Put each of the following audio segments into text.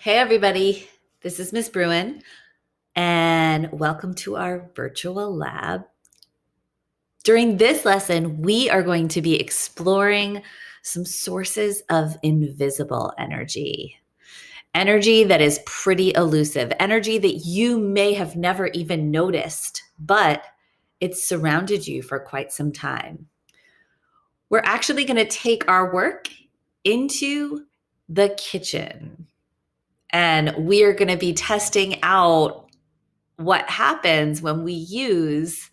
Hey, everybody. This is Miss Bruin, and welcome to our virtual lab. During this lesson, we are going to be exploring some sources of invisible energy. Energy that is pretty elusive, energy that you may have never even noticed, but it's surrounded you for quite some time. We're actually going to take our work into the kitchen. And we are going to be testing out what happens when we use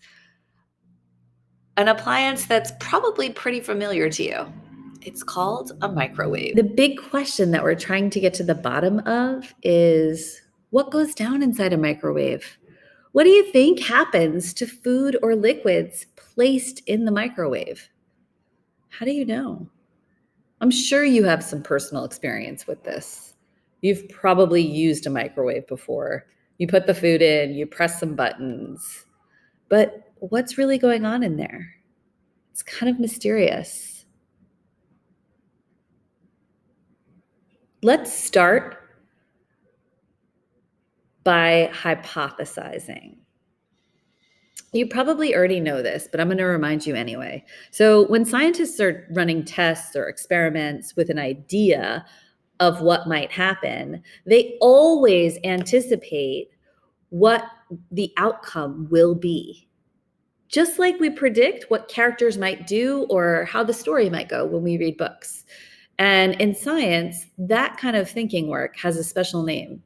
an appliance that's probably pretty familiar to you. It's called a microwave. The big question that we're trying to get to the bottom of is what goes down inside a microwave? What do you think happens to food or liquids placed in the microwave? How do you know? I'm sure you have some personal experience with this. You've probably used a microwave before. You put the food in, you press some buttons. But what's really going on in there? It's kind of mysterious. Let's start by hypothesizing. You probably already know this, but I'm going to remind you anyway. So, when scientists are running tests or experiments with an idea of what might happen, they always anticipate what the outcome will be. Just like we predict what characters might do or how the story might go when we read books. And in science, that kind of thinking work has a special name.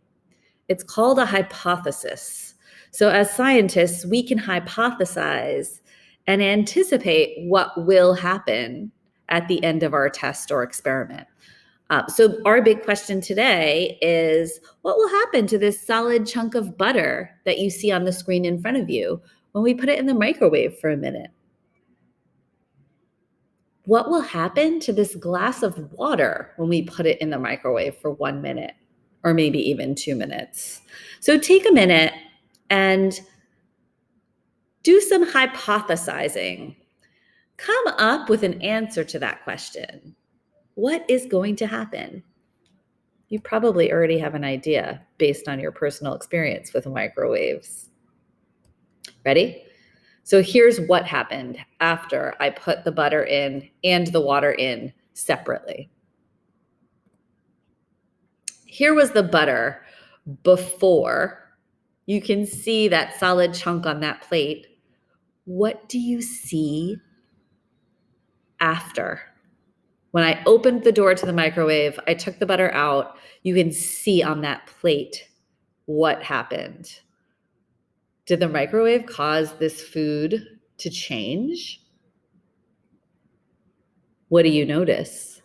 It's called a hypothesis. So as scientists, we can hypothesize and anticipate what will happen at the end of our test or experiment. So our big question today is, what will happen to this solid chunk of butter that you see on the screen in front of you when we put it in the microwave for a minute? What will happen to this glass of water when we put it in the microwave for 1 minute or maybe even 2 minutes? So take a minute and do some hypothesizing. Come up with an answer to that question. What is going to happen? You probably already have an idea based on your personal experience with microwaves. Ready? So here's what happened after I put the butter in and the water in separately. Here was the butter before. You can see that solid chunk on that plate. What do you see after? When I opened the door to the microwave, I took the butter out. You can see on that plate what happened. Did the microwave cause this food to change? What do you notice?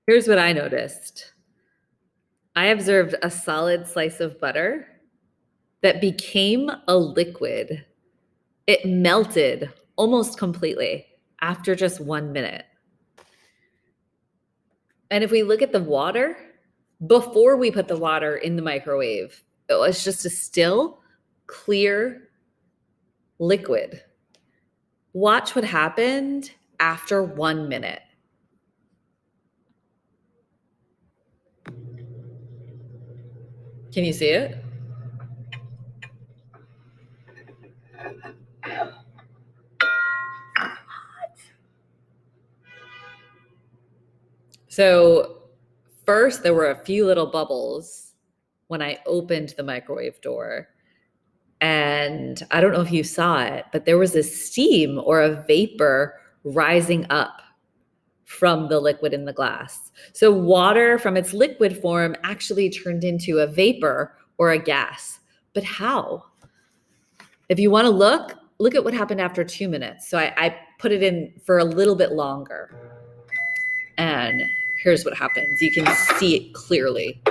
Here's what I noticed. I observed a solid slice of butter that became a liquid. It melted almost completely after just 1 minute. And if we look at the water, before we put the water in the microwave, it was just a still, clear liquid. Watch what happened after 1 minute. Can you see it? So first, there were a few little bubbles when I opened the microwave door. And I don't know if you saw it, but there was a steam or a vapor rising up from the liquid in the glass. So water from its liquid form actually turned into a vapor or a gas. But how? If you want to look at what happened after 2 minutes. So I put it in for a little bit longer. And here's what happens. You can see it clearly.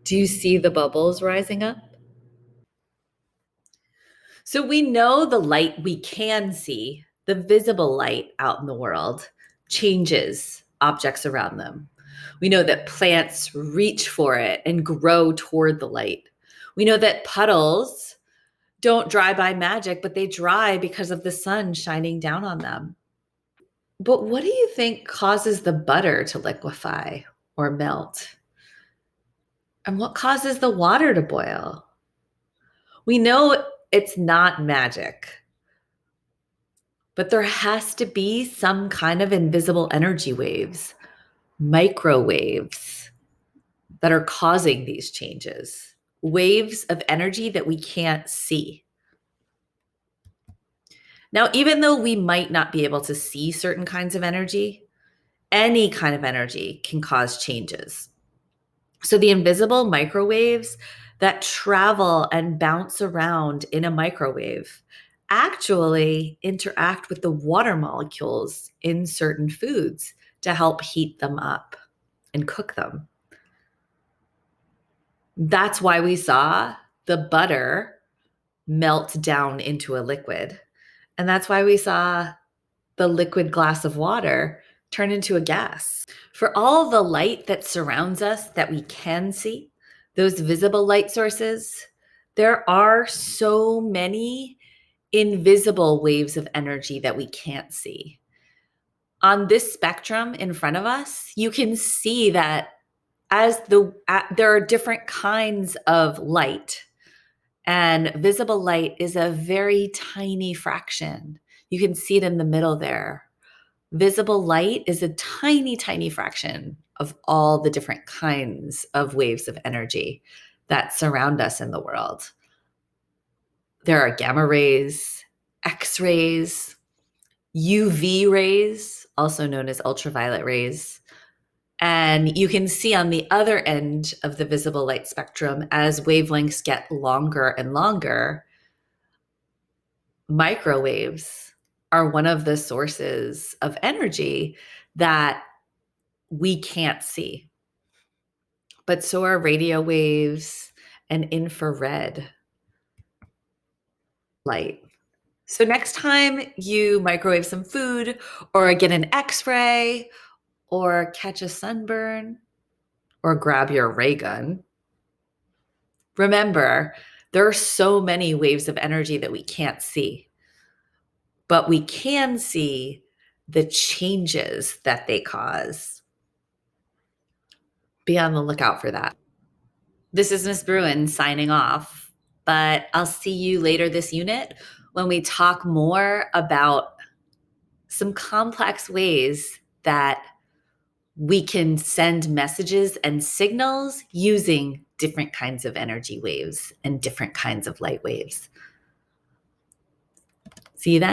Do you see the bubbles rising up? So we know the light we can see, the visible light out in the world, changes objects around them. We know that plants reach for it and grow toward the light. We know that puddles don't dry by magic, but they dry because of the sun shining down on them. But what do you think causes the butter to liquefy or melt? And what causes the water to boil? We know it's not magic, but there has to be some kind of invisible energy waves, microwaves, that are causing these changes, waves of energy that we can't see. Now, even though we might not be able to see certain kinds of energy, any kind of energy can cause changes. So the invisible microwaves that travel and bounce around in a microwave actually interact with the water molecules in certain foods to help heat them up and cook them. That's why we saw the butter melt down into a liquid. And that's why we saw the liquid glass of water turn into a gas. For all the light that surrounds us that we can see, those visible light sources, there are so many invisible waves of energy that we can't see. On this spectrum in front of us, you can see that there are different kinds of light, and visible light is a very tiny fraction. You can see it in the middle there. Visible light is a tiny, tiny fraction of all the different kinds of waves of energy that surround us in the world. There are gamma rays, X rays, UV rays, also known as ultraviolet rays. And you can see on the other end of the visible light spectrum, as wavelengths get longer and longer, microwaves are one of the sources of energy that we can't see. But so are radio waves and infrared light. So next time you microwave some food or get an X-ray or catch a sunburn or grab your ray gun, remember, there are so many waves of energy that we can't see, but we can see the changes that they cause. Be on the lookout for that. This is Miss Bruin signing off, but I'll see you later this unit when we talk more about some complex ways that we can send messages and signals using different kinds of energy waves and different kinds of light waves. See you then.